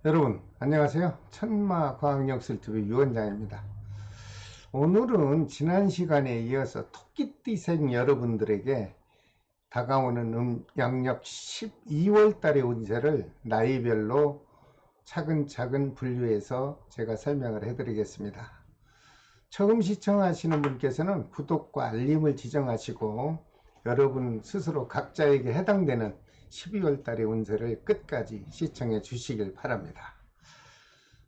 여러분 안녕하세요. 천마과학역술TV 유원장입니다. 오늘은 지난 시간에 이어서 토끼띠생 여러분들에게 다가오는 양력 12월달의 운세를 나이별로 차근차근 분류해서 제가 설명을 해드리겠습니다. 처음 시청하시는 분께서는 구독과 알림을 지정하시고 여러분 스스로 각자에게 해당되는 12월 달의 운세를 끝까지 시청해 주시길 바랍니다.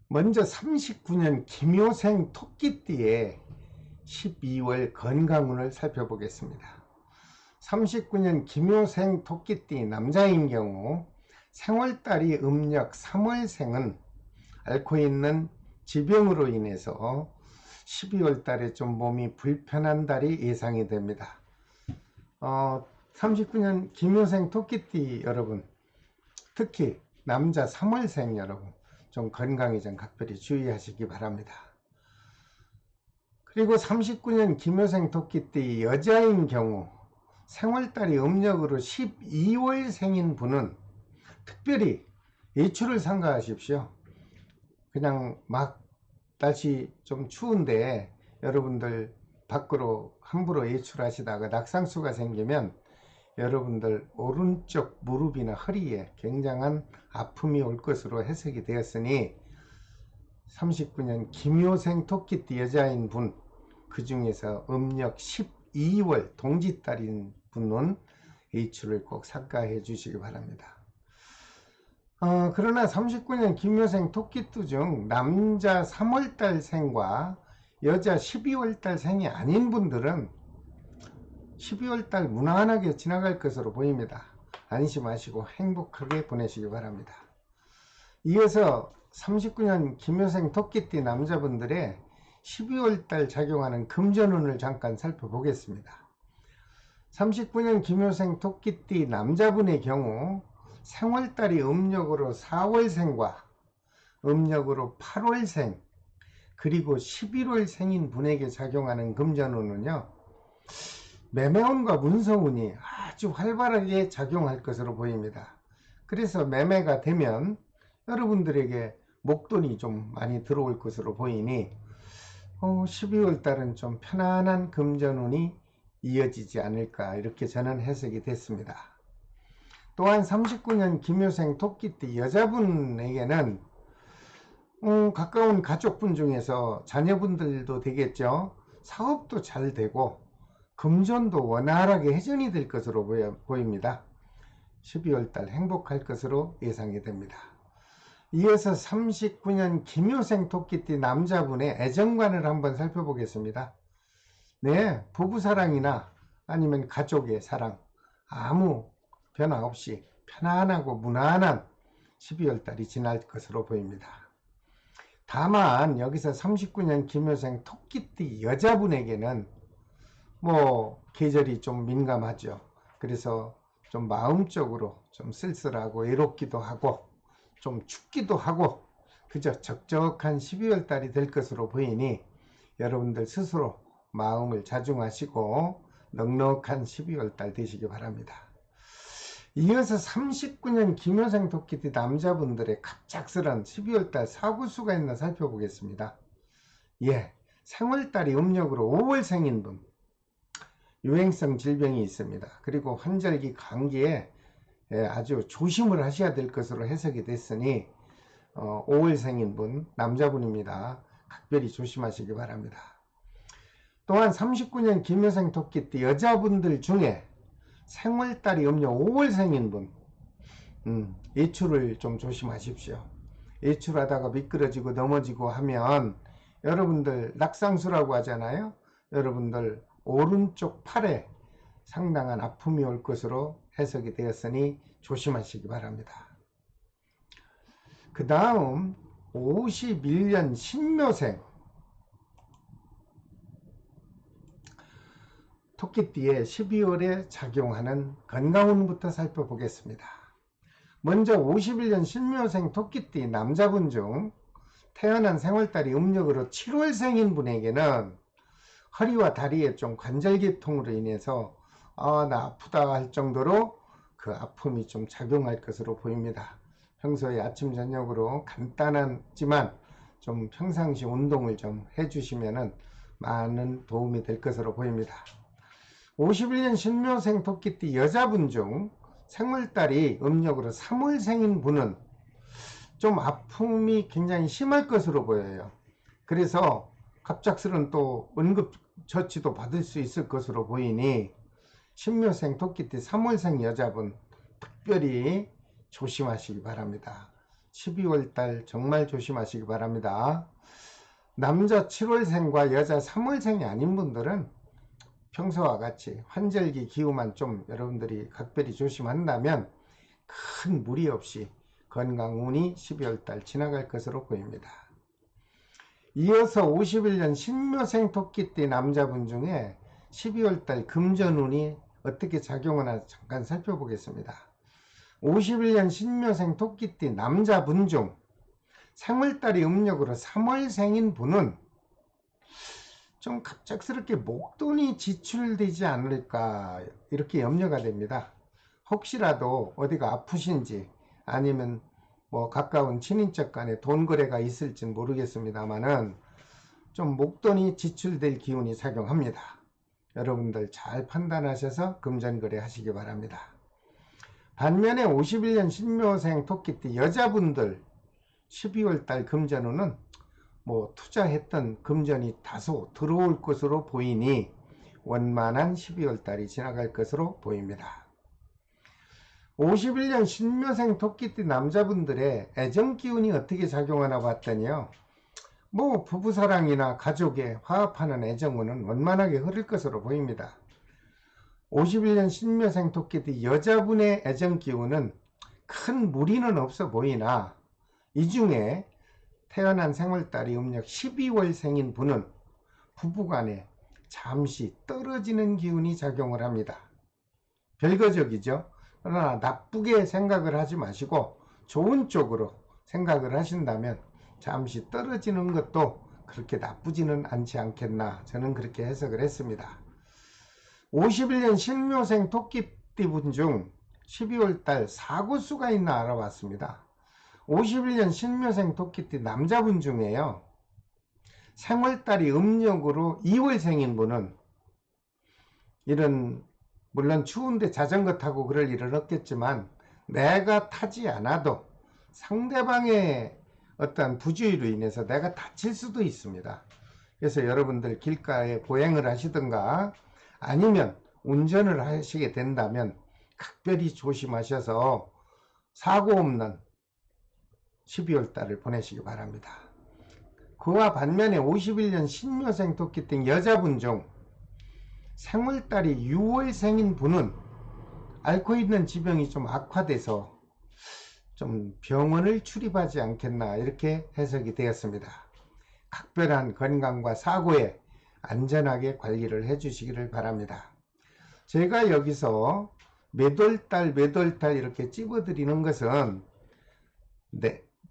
먼저 39년 김효생 토끼띠의 12월 건강운을 살펴보겠습니다. 39년 김효생 토끼띠 남자인 경우 생월달이 음력 3월생은 앓고 있는 지병으로 인해서 12월 달에 좀 몸이 불편한 달이 예상이 됩니다. 39년 김효생 토끼띠 여러분, 특히 남자 3월생 여러분, 좀 건강에 좀 각별히 주의하시기 바랍니다. 그리고 39년 김효생 토끼띠 여자인 경우 생월달이 음력으로 12월생인 분은 특별히 외출을 삼가하십시오. 그냥 막 날씨 좀 추운데 여러분들 밖으로 함부로 외출하시다가 낙상수가 생기면 여러분들 오른쪽 무릎이나 허리에 굉장한 아픔이 올 것으로 해석이 되었으니 39년 김효생 토끼띠 여자인 분, 그 중에서 음력 12월 동짓달인 분은 외출을 꼭 삼가해 주시기 바랍니다. 그러나 39년 김효생 토끼띠 중 남자 3월달 생과 여자 12월달 생이 아닌 분들은 12월달 무난하게 지나갈 것으로 보입니다. 안심하시고 행복하게 보내시기 바랍니다. 이어서 39년 김효생 토끼띠 남자분들의 12월달 작용하는 금전운을 잠깐 살펴보겠습니다. 39년 김효생 토끼띠 남자분의 경우 생월달이 음력으로 4월생과 음력으로 8월생 그리고 11월생인 분에게 작용하는 금전운은요, 매매운과 문서운이 아주 활발하게 작용할 것으로 보입니다. 그래서 매매가 되면 여러분들에게 목돈이 좀 많이 들어올 것으로 보이니 12월 달은 좀 편안한 금전운이 이어지지 않을까, 이렇게 저는 해석이 됐습니다. 또한 39년 김효생 토끼띠 여자분에게는 가까운 가족분 중에서 자녀분들도 되겠죠. 사업도 잘 되고 금전도 원활하게 회전이 될 것으로 보입니다. 12월 달 행복할 것으로 예상이 됩니다. 이어서 39년 김효생 토끼띠 남자분의 애정관을 한번 살펴보겠습니다. 네, 부부사랑이나 아니면 가족의 사랑, 아무 변화 없이 편안하고 무난한 12월 달이 지날 것으로 보입니다. 다만 여기서 39년 김효생 토끼띠 여자분에게는 계절이 좀 민감하죠. 그래서 좀 마음적으로 좀 쓸쓸하고 외롭기도 하고 좀 춥기도 하고 그저 적적한 12월 달이 될 것으로 보이니 여러분들 스스로 마음을 자중하시고 넉넉한 12월 달 되시기 바랍니다. 이어서 39년 김효생 토끼띠 남자분들의 갑작스런 12월 달 사고수가 있나 살펴보겠습니다. 생월달이 음력으로 5월생인 분, 유행성 질병이 있습니다. 그리고 환절기 감기에 아주 조심을 하셔야 될 것으로 해석이 됐으니 5월생인 분 남자분입니다. 각별히 조심하시기 바랍니다. 또한 39년 김효생 토끼띠 여자분들 중에 생월달이 음력 5월생인 분, 외출을 좀 조심하십시오. 외출하다가 미끄러지고 넘어지고 하면 여러분들 낙상수라고 하잖아요. 여러분들 오른쪽 팔에 상당한 아픔이 올 것으로 해석이 되었으니 조심하시기 바랍니다. 그 다음 51년 신묘생 토끼띠에 12월에 작용하는 건강운부터 살펴보겠습니다. 먼저 51년 신묘생 토끼띠 남자분 중 태어난 생월달이 음력으로 7월생인 분에게는 허리와 다리에 좀 관절계통으로 인해서 나 아프다 할 정도로 그 아픔이 좀 작용할 것으로 보입니다. 평소에 아침 저녁으로 간단하지만 좀 평상시 운동을 좀 해주시면은 많은 도움이 될 것으로 보입니다. 51년 신묘생 토끼띠 여자분 중 생월달이 음력으로 3월생인 분은 좀 아픔이 굉장히 심할 것으로 보여요. 그래서 갑작스런 또 응급처치도 받을 수 있을 것으로 보이니 신묘생 토끼띠 3월생 여자분 특별히 조심하시기 바랍니다. 12월달 정말 조심하시기 바랍니다. 남자 7월생과 여자 3월생이 아닌 분들은 평소와 같이 환절기 기후만 좀 여러분들이 각별히 조심한다면 큰 무리 없이 건강운이 12월달 지나갈 것으로 보입니다. 이어서 51년 신묘생 토끼띠 남자분 중에 12월달 금전운이 어떻게 작용하나 잠깐 살펴보겠습니다. 51년 신묘생 토끼띠 남자분 중 생월달이 음력으로 3월생인 분은 좀 갑작스럽게 목돈이 지출되지 않을까 이렇게 염려가 됩니다. 혹시라도 어디가 아프신지 아니면 뭐 가까운 친인척 간에 돈 거래가 있을지는 모르겠습니다만은 좀 목돈이 지출될 기운이 작용합니다. 여러분들 잘 판단하셔서 금전거래 하시기 바랍니다. 반면에 51년 신묘생 토끼띠 여자분들 12월달 금전운은 뭐 투자했던 금전이 다소 들어올 것으로 보이니 원만한 12월달이 지나갈 것으로 보입니다. 51년 신묘생 토끼띠 남자분들의 애정기운이 어떻게 작용하나 봤더니요, 뭐 부부사랑이나 가족에 화합하는 애정운은 원만하게 흐를 것으로 보입니다. 51년 신묘생 토끼띠 여자분의 애정기운은 큰 무리는 없어 보이나 이 중에 태어난 생월달이 음력 12월생인 분은 부부간에 잠시 떨어지는 기운이 작용을 합니다. 별거적이죠. 그러나 나쁘게 생각을 하지 마시고 좋은 쪽으로 생각을 하신다면 잠시 떨어지는 것도 그렇게 나쁘지는 않지 않겠나, 저는 그렇게 해석을 했습니다. 51년 신묘생 토끼띠분 중 12월달 사고수가 있나 알아봤습니다. 51년 신묘생 토끼띠 남자분 중에요, 생월달이 음력으로 2월생인 분은 이런, 물론 추운데 자전거 타고 그럴 일은 없겠지만 내가 타지 않아도 상대방의 어떤 부주의로 인해서 내가 다칠 수도 있습니다. 그래서 여러분들 길가에 보행을 하시든가 아니면 운전을 하시게 된다면 각별히 조심하셔서 사고 없는 12월달을 보내시기 바랍니다. 그와 반면에 51년 신묘생 토끼띠 여자분 중 생월달이 6월생인 분은 앓고 있는 지병이 좀 악화돼서 좀 병원을 출입하지 않겠나 이렇게 해석이 되었습니다. 각별한 건강과 사고에 안전하게 관리를 해 주시기를 바랍니다. 제가 여기서 몇월달 이렇게 찝어 드리는 것은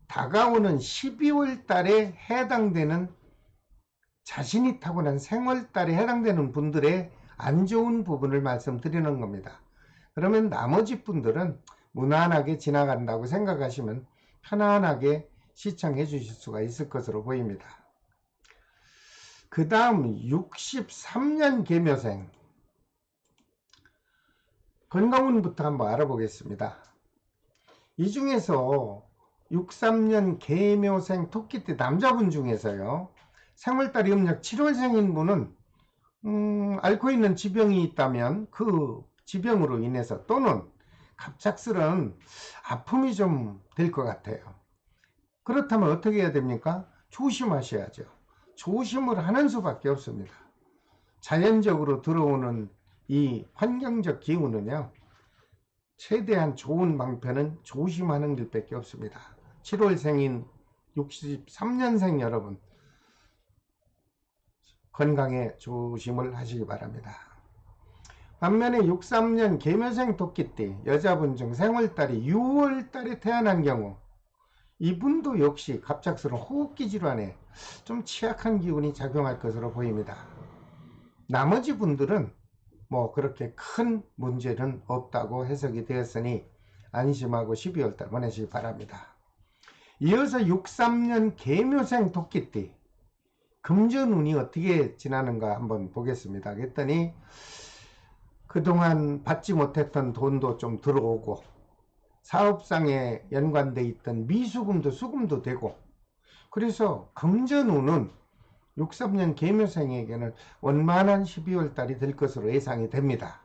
다가오는 12월 달에 해당되는, 자신이 타고난 생월달에 해당되는 분들의 안 좋은 부분을 말씀드리는 겁니다. 그러면 나머지 분들은 무난하게 지나간다고 생각하시면 편안하게 시청해 주실 수가 있을 것으로 보입니다. 그 다음 63년 계묘생 건강운부터 한번 알아보겠습니다. 이 중에서 63년 계묘생 토끼띠 남자분 중에서요, 생월달이 음력 7월생인 분은 앓고 있는 지병이 있다면 그 지병으로 인해서 또는 갑작스런 아픔이 좀 될 것 같아요. 그렇다면 어떻게 해야 됩니까? 조심하셔야죠. 조심을 하는 수밖에 없습니다. 자연적으로 들어오는 이 환경적 기운은요, 최대한 좋은 방편은 조심하는 일밖에 없습니다. 7월생인 63년생 여러분, 건강에 조심을 하시기 바랍니다. 반면에 63년 계묘생 토끼띠 여자분 중 생월달이 6월달에 태어난 경우 이분도 역시 갑작스러운 호흡기 질환에 좀 취약한 기운이 작용할 것으로 보입니다. 나머지 분들은 뭐 그렇게 큰 문제는 없다고 해석이 되었으니 안심하고 12월달 보내시기 바랍니다. 이어서 63년 계묘생 토끼띠 금전운이 어떻게 지나는가 한번 보겠습니다. 그랬더니 그동안 받지 못했던 돈도 좀 들어오고 사업상에 연관돼 있던 미수금도 수금도 되고, 그래서 금전운은 63년 계묘생에게는 원만한 12월 달이 될 것으로 예상이 됩니다.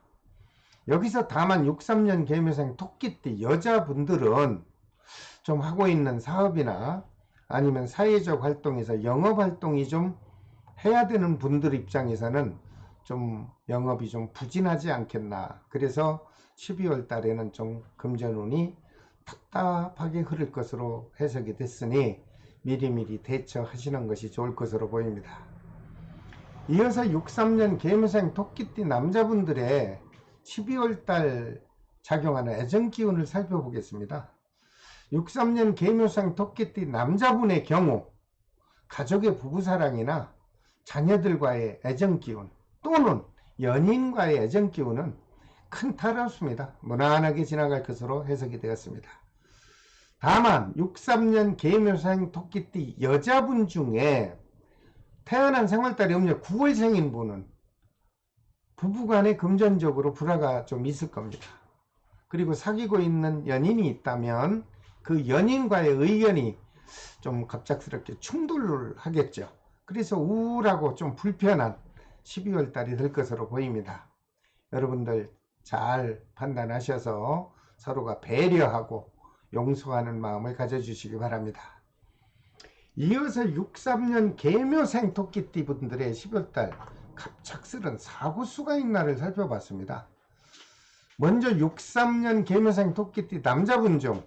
여기서 다만 63년 계묘생 토끼띠 여자분들은 좀 하고 있는 사업이나 아니면 사회적 활동에서 영업 활동이 좀 해야 되는 분들 입장에서는 좀 영업이 좀 부진하지 않겠나. 그래서 12월 달에는 좀 금전운이 답답하게 흐를 것으로 해석이 됐으니 미리미리 대처하시는 것이 좋을 것으로 보입니다. 이어서 63년 계묘생 토끼띠 남자분들의 12월 달 작용하는 애정기운을 살펴보겠습니다. 63년 계묘생 토끼띠 남자분의 경우 가족의 부부사랑이나 자녀들과의 애정기운 또는 연인과의 애정기운은 큰 탈 없습니다. 무난하게 지나갈 것으로 해석이 되었습니다. 다만 63년 계묘생 토끼띠 여자분 중에 태어난 생활달이 음력 9월생인 분은 부부간에 금전적으로 불화가 좀 있을 겁니다. 그리고 사귀고 있는 연인이 있다면 그 연인과의 의견이 좀 갑작스럽게 충돌을 하겠죠. 그래서 우울하고 좀 불편한 12월 달이 될 것으로 보입니다. 여러분들 잘 판단하셔서 서로가 배려하고 용서하는 마음을 가져주시기 바랍니다. 이어서 63년 계묘생 토끼띠 분들의 12월 달 갑작스런 사고수가 있는 날을 살펴봤습니다. 먼저 63년 계묘생 토끼띠 남자분 중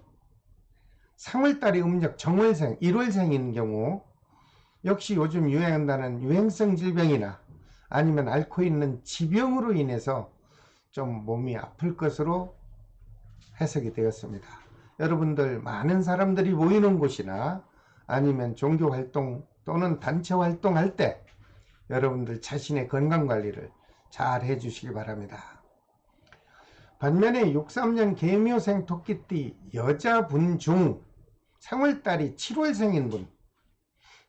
3월달이 음력 정월생 1월생인 경우 역시 요즘 유행한다는 유행성 질병이나 아니면 앓고 있는 지병으로 인해서 좀 몸이 아플 것으로 해석이 되었습니다. 여러분들 많은 사람들이 모이는 곳이나 아니면 종교활동 또는 단체 활동할 때 여러분들 자신의 건강관리를 잘 해주시기 바랍니다. 반면에 63년 계묘생 토끼띠 여자분 중 3월달이 7월생인 분,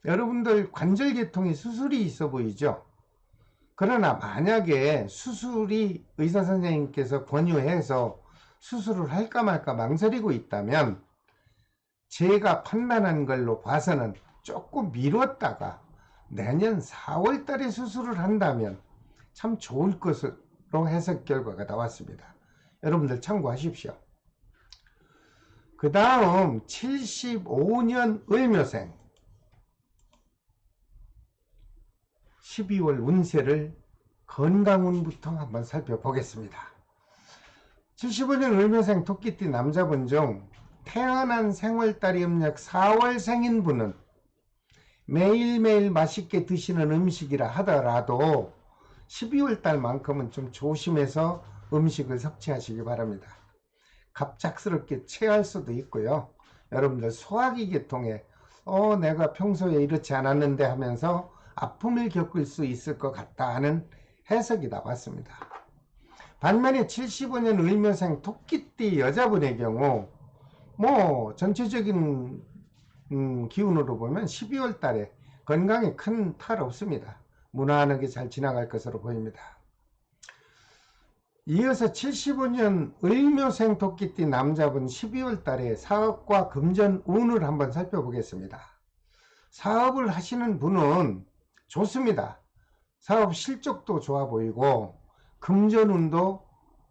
여러분들 관절계통에 수술이 있어 보이죠? 그러나 만약에 수술이 의사선생님께서 권유해서 수술을 할까 말까 망설이고 있다면 제가 판단한 걸로 봐서는 조금 미뤘다가 내년 4월 달에 수술을 한다면 참 좋을 것으로 해석 결과가 나왔습니다. 여러분들 참고하십시오. 그 다음 75년 을묘생 12월 운세를 건강운부터 한번 살펴보겠습니다. 75년 을묘생 토끼띠 남자분 중 태어난 생월달이 음력 4월생인 분은 매일매일 맛있게 드시는 음식이라 하더라도 12월 달만큼은 좀 조심해서 음식을 섭취하시기 바랍니다. 갑작스럽게 체할 수도 있고요. 여러분들 소화기 계통에 내가 평소에 이렇지 않았는데 하면서 아픔을 겪을 수 있을 것 같다 하는 해석이 나왔습니다. 반면에 75년 을묘생 토끼띠 여자분의 경우 전체적인 기운으로 보면 12월 달에 건강에 큰 탈 없습니다. 무난하게 잘 지나갈 것으로 보입니다. 이어서 75년 을묘생 토끼띠 남자분 12월 달에 사업과 금전 운을 한번 살펴보겠습니다. 사업을 하시는 분은 좋습니다. 사업 실적도 좋아 보이고 금전 운도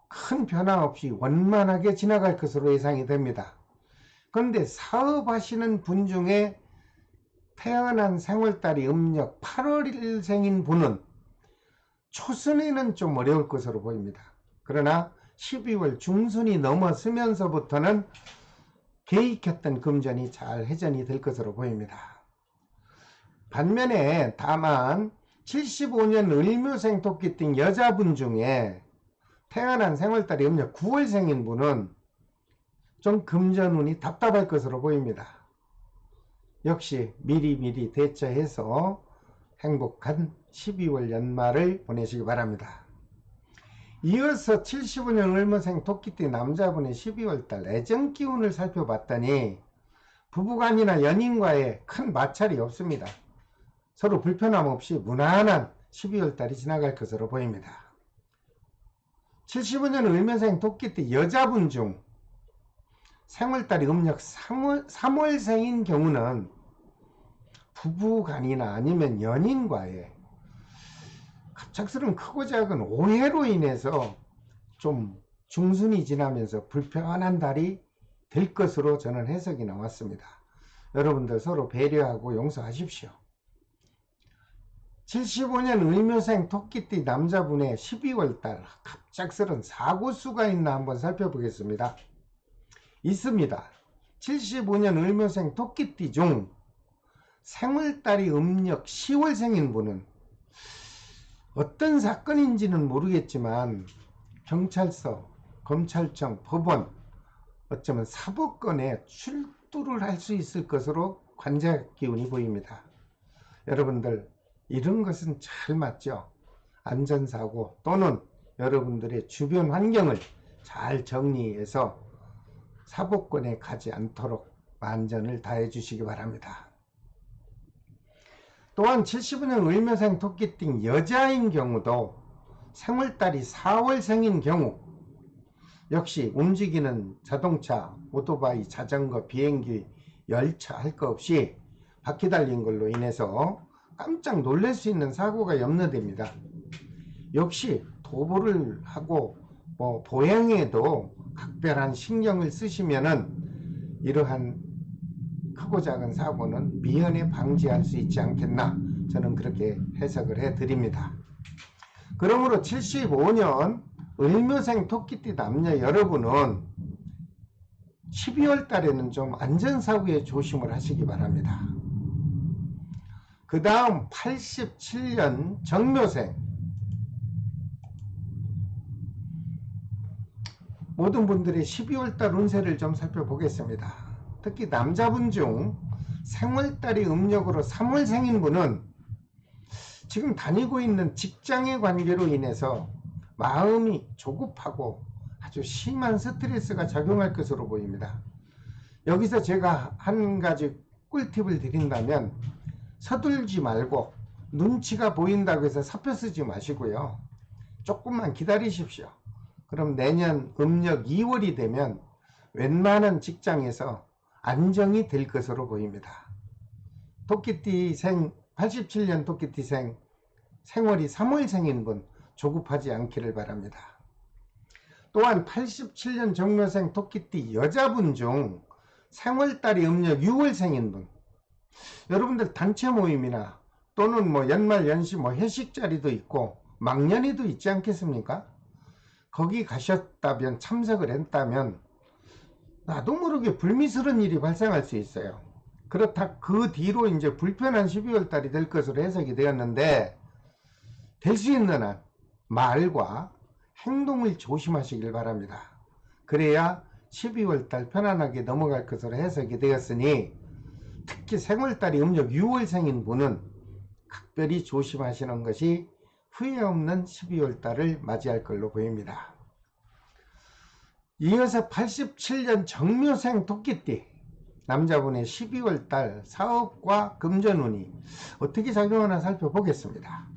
큰 변화 없이 원만하게 지나갈 것으로 예상이 됩니다. 그런데 사업하시는 분 중에 태어난 생월달이 음력 8월생인 분은 초순에는 좀 어려울 것으로 보입니다. 그러나 12월 중순이 넘어서면서부터는 계획했던 금전이 잘 회전이 될 것으로 보입니다. 반면에 다만 75년 을묘생 토끼띠 여자분 중에 태어난 생월달이 음력 9월생인 분은 좀 금전운이 답답할 것으로 보입니다. 역시 미리미리 대처해서 행복한 12월 연말을 보내시기 바랍니다. 이어서 75년 을묘생 토끼띠 남자분의 12월달 애정 기운을 살펴봤더니 부부간이나 연인과의 큰 마찰이 없습니다. 서로 불편함 없이 무난한 12월달이 지나갈 것으로 보입니다. 75년 을묘생 토끼띠 여자분 중 생월달이 음력 3월생인 경우는 부부간이나 아니면 연인과의 갑작스러운 크고 작은 오해로 인해서 좀 중순이 지나면서 불편한 달이 될 것으로 저는 해석이 나왔습니다. 여러분들 서로 배려하고 용서하십시오. 75년 을묘생 토끼띠 남자분의 12월달 갑작스런 사고수가 있나 한번 살펴보겠습니다. 있습니다. 75년 을묘생 토끼띠 중 생월달이 음력 10월생인 분은 어떤 사건인지는 모르겠지만 경찰서, 검찰청, 법원, 어쩌면 사법권에 출두를 할 수 있을 것으로 관자 기운이 보입니다. 여러분들 이런 것은 잘 맞죠? 안전사고 또는 여러분들의 주변 환경을 잘 정리해서 사법권에 가지 않도록 만전을 다해 주시기 바랍니다. 또한 75년 을묘생 토끼띠 여자인 경우도 생월달이 4월생인 경우 역시 움직이는 자동차, 오토바이, 자전거, 비행기, 열차 할 것 없이 바퀴 달린 걸로 인해서 깜짝 놀랄 수 있는 사고가 염려됩니다. 역시 도보를 하고 보행에도 각별한 신경을 쓰시면은 이러한 크고 작은 사고는 미연에 방지할 수 있지 않겠나, 저는 그렇게 해석을 해 드립니다. 그러므로 75년 을묘생 토끼띠 남녀 여러분은 12월 달에는 좀 안전사고에 조심을 하시기 바랍니다. 그 다음 87년 정묘생, 모든 분들의 12월달 운세를 좀 살펴보겠습니다. 특히 남자분 중 생월달이 음력으로 3월생인 분은 지금 다니고 있는 직장의 관계로 인해서 마음이 조급하고 아주 심한 스트레스가 작용할 것으로 보입니다. 여기서 제가 한 가지 꿀팁을 드린다면 서둘지 말고 눈치가 보인다고 해서 사표 쓰지 마시고요. 조금만 기다리십시오. 그럼 내년 음력 2월이 되면 웬만한 직장에서 안정이 될 것으로 보입니다. 토끼띠생 87년 토끼띠생 생월이 3월생인 분 조급하지 않기를 바랍니다. 또한 87년 정묘생 토끼띠 여자분 중 생월달이 음력 6월생인 분, 여러분들 단체 모임이나 또는 연말 연시 회식 자리도 있고 망연회도 있지 않겠습니까? 거기 가셨다면, 참석을 했다면 나도 모르게 불미스러운 일이 발생할 수 있어요. 그렇다 그 뒤로 이제 불편한 12월 달이 될 것으로 해석이 되었는데, 될 수 있는 한 말과 행동을 조심하시길 바랍니다. 그래야 12월 달 편안하게 넘어갈 것으로 해석이 되었으니, 특히 생월달이 음력 6월생인 분은 각별히 조심하시는 것이 후회 없는 12월 달을 맞이할 걸로 보입니다. 이어서 87년 정묘생 토끼띠 남자분의 12월 달 사업과 금전운이 어떻게 작용하나 살펴보겠습니다.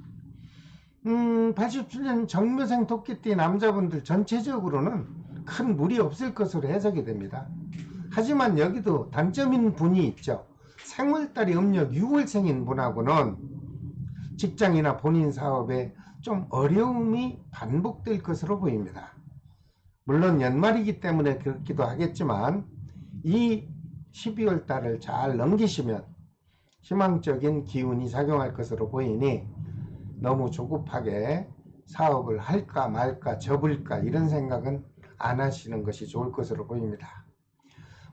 87년 정묘생 토끼띠 남자분들 전체적으로는 큰 무리 없을 것으로 해석이 됩니다. 하지만 여기도 단점인 분이 있죠. 생월달이 음력 6월생인 분하고는 직장이나 본인 사업에 좀 어려움이 반복될 것으로 보입니다. 물론 연말이기 때문에 그렇기도 하겠지만 이 12월 달을 잘 넘기시면 희망적인 기운이 작용할 것으로 보이니 너무 조급하게 사업을 할까 말까 접을까 이런 생각은 안 하시는 것이 좋을 것으로 보입니다.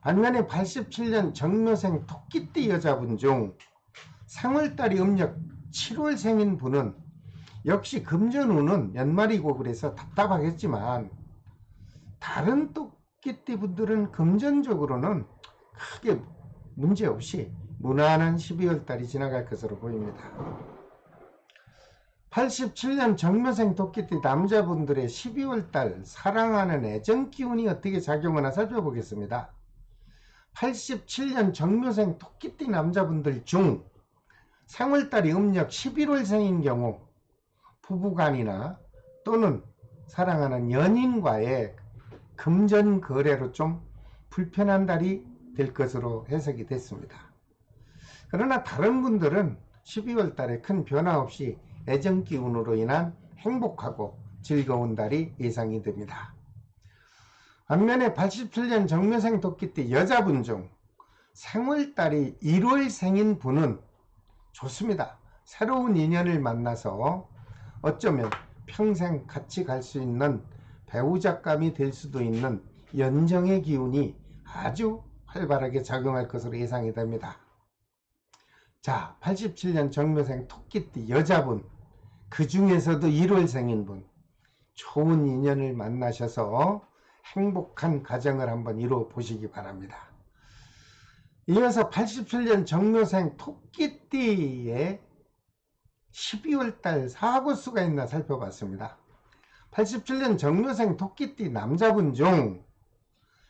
반면에 87년 정묘생 토끼띠 여자분 중 생월달이 음력 7월생인 분은 역시 금전운은 연말이고 그래서 답답하겠지만 다른 토끼띠 분들은 금전적으로는 크게 문제없이 무난한 12월 달이 지나갈 것으로 보입니다. 87년 정묘생 토끼띠 남자분들의 12월달 사랑하는 애정 기운이 어떻게 작용하나 살펴보겠습니다. 87년 정묘생 토끼띠 남자분들 중 생월달이 음력 11월생인 경우 부부간이나 또는 사랑하는 연인과의 금전 거래로 좀 불편한 달이 될 것으로 해석이 됐습니다. 그러나 다른 분들은 12월 달에 큰 변화 없이 애정 기운으로 인한 행복하고 즐거운 달이 예상이 됩니다. 반면에 87년 정묘생 토끼띠 여자분 중 생월달이 1월생인 분은 좋습니다. 새로운 인연을 만나서 어쩌면 평생 같이 갈 수 있는 배우자감이 될 수도 있는 연정의 기운이 아주 활발하게 작용할 것으로 예상이 됩니다. 자, 87년 정묘생 토끼띠 여자분, 그 중에서도 1월생인 분, 좋은 인연을 만나셔서 행복한 가정을 한번 이루어 보시기 바랍니다. 이어서 87년 정묘생 토끼띠의 12월달 사고수가 있나 살펴봤습니다. 87년 정묘생 토끼띠 남자분 중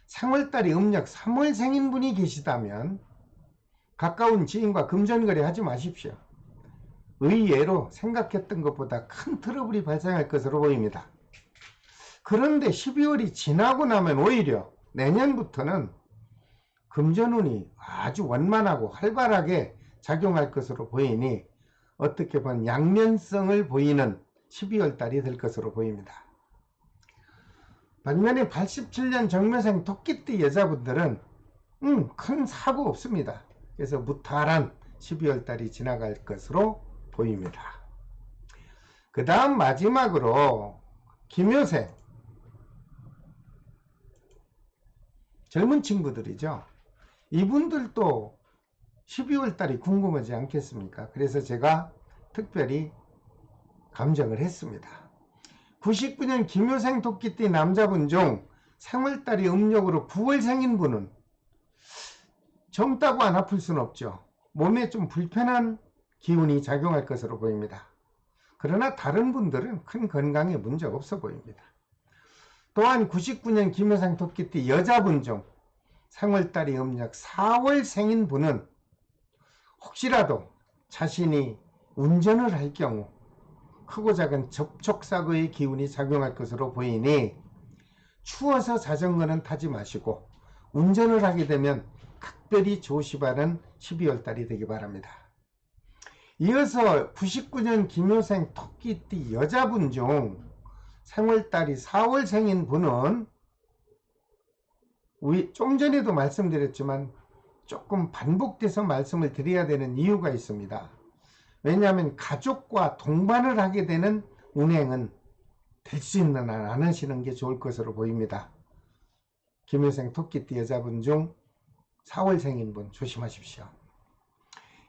생월달이 음력 3월생인 분이 계시다면 가까운 지인과 금전거래 하지 마십시오. 의외로 생각했던 것보다 큰 트러블이 발생할 것으로 보입니다. 그런데 12월이 지나고 나면 오히려 내년부터는 금전운이 아주 원만하고 활발하게 작용할 것으로 보이니 어떻게 보면 양면성을 보이는 12월 달이 될 것으로 보입니다. 반면에 87년 정묘생 토끼띠 여자분들은 큰 사고 없습니다. 그래서 무탈한 12월 달이 지나갈 것으로 보입니다. 그 다음 마지막으로 김효생, 젊은 친구들이죠. 이분들도 12월 달이 궁금하지 않겠습니까? 그래서 제가 특별히 감정을 했습니다. 99년 김효생 토끼띠 남자분 중 생월달이 음력으로 9월생인 분은 젊다고 안 아플 수는 없죠. 몸에 좀 불편한 기운이 작용할 것으로 보입니다. 그러나 다른 분들은 큰 건강에 문제가 없어 보입니다. 또한 99년 김효생 토끼띠 여자분 중 생월달이 음력 4월생인 분은 혹시라도 자신이 운전을 할 경우 크고 작은 접촉사고의 기운이 작용할 것으로 보이니 추워서 자전거는 타지 마시고 운전을 하게 되면 각별히 조심하는 12월달이 되기 바랍니다. 이어서 99년 김효생 토끼띠 여자분 중 생월달이 4월생인 분은 좀 전에도 말씀드렸지만 조금 반복돼서 말씀을 드려야 되는 이유가 있습니다. 왜냐하면 가족과 동반을 하게 되는 운행은 될 수 있는 한 안 하시는 게 좋을 것으로 보입니다. 김효생 토끼띠 여자분 중 4월생인 분 조심하십시오.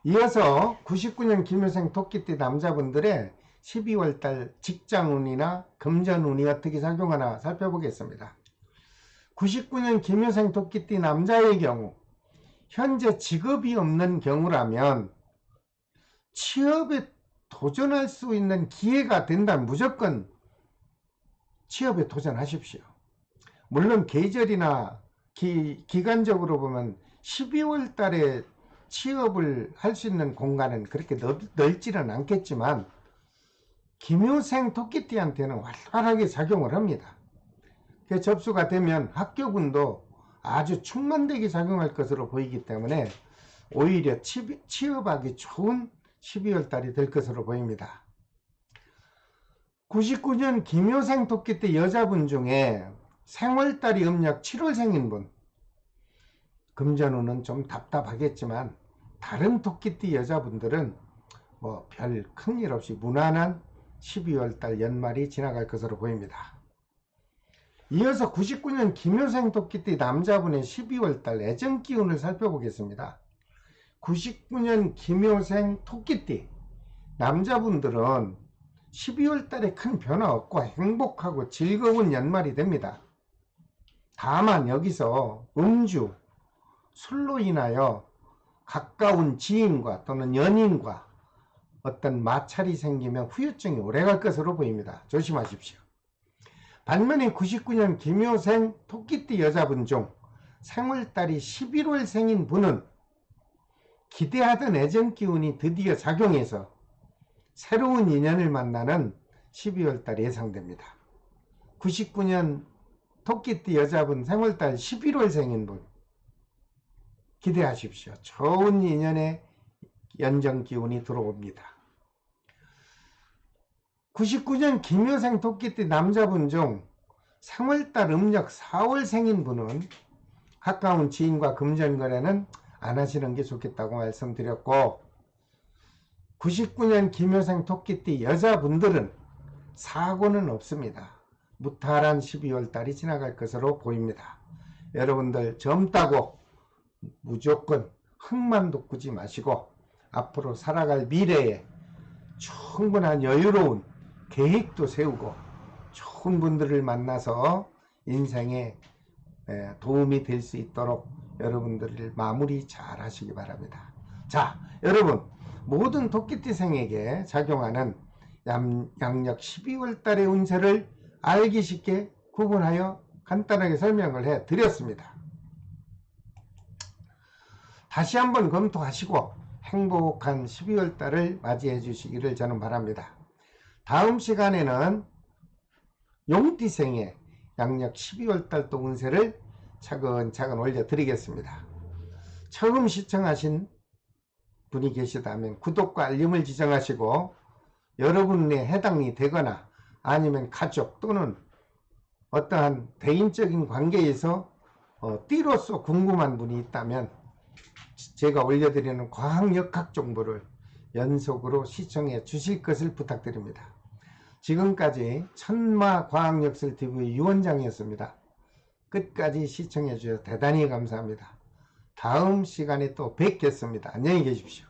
이어서 99년 김효생 토끼띠 남자분들의 12월달 직장운이나 금전운이 어떻게 작용하나 살펴보겠습니다. 99년 김효생 토끼띠 남자의 경우 현재 직업이 없는 경우라면 취업에 도전할 수 있는 기회가 된다면 무조건 취업에 도전하십시오. 물론 계절이나 기간적으로 보면 12월 달에 취업을 할 수 있는 공간은 그렇게 넓지는 않겠지만 김효생 토끼띠한테는 활발하게 작용을 합니다. 그 접수가 되면 합격운도 아주 충만되게 작용할 것으로 보이기 때문에 오히려 취업하기 좋은 12월 달이 될 것으로 보입니다. 99년 김효생 토끼띠 여자분 중에 생월달이 음력 7월생인 분, 금전운은 좀 답답하겠지만 다른 토끼띠 여자분들은 뭐 별 큰일 없이 무난한 12월달 연말이 지나갈 것으로 보입니다. 이어서 99년 김효생 토끼띠 남자분의 12월달 애정 기운을 살펴보겠습니다. 99년 김효생 토끼띠 남자분들은 12월달에 큰 변화 없고 행복하고 즐거운 연말이 됩니다. 다만 여기서 음주, 술로 인하여 가까운 지인과 또는 연인과 어떤 마찰이 생기면 후유증이 오래갈 것으로 보입니다. 조심하십시오. 반면에 99년 김효생 토끼띠 여자분 중 생월달이 11월생인 분은 기대하던 애정기운이 드디어 작용해서 새로운 인연을 만나는 12월달이 예상됩니다. 99년 토끼띠 여자분 생월달 11월생인 분 기대하십시오. 좋은 인연의 연정기운이 들어옵니다. 99년 김효생 토끼띠 남자분 중 생월달 음력 4월생인 분은 가까운 지인과 금전거래는 안 하시는 게 좋겠다고 말씀드렸고, 99년 김효생 토끼띠 여자분들은 사고는 없습니다. 무탈한 12월달이 지나갈 것으로 보입니다. 여러분들 젊다고 무조건 흙만 돋구지 마시고 앞으로 살아갈 미래에 충분한 여유로운 계획도 세우고 좋은 분들을 만나서 인생에 도움이 될 수 있도록 여러분들을 마무리 잘 하시기 바랍니다. 자, 여러분, 모든 토끼띠생에게 작용하는 양력 12월 달의 운세를 알기 쉽게 구분하여 간단하게 설명을 해 드렸습니다. 다시 한번 검토하시고 행복한 12월 달을 맞이해 주시기를 저는 바랍니다. 다음 시간에는 용띠생의 양력 12월 달 또 운세를 차근차근 올려드리겠습니다. 처음 시청하신 분이 계시다면 구독과 알림을 지정하시고 여러분에 해당이 되거나 아니면 가족 또는 어떠한 대인적인 관계에서 띠로서 궁금한 분이 있다면 제가 올려드리는 과학역학 정보를 연속으로 시청해 주실 것을 부탁드립니다. 지금까지 천마과학역설TV 유원장이었습니다. 끝까지 시청해 주셔서 대단히 감사합니다. 다음 시간에 또 뵙겠습니다. 안녕히 계십시오.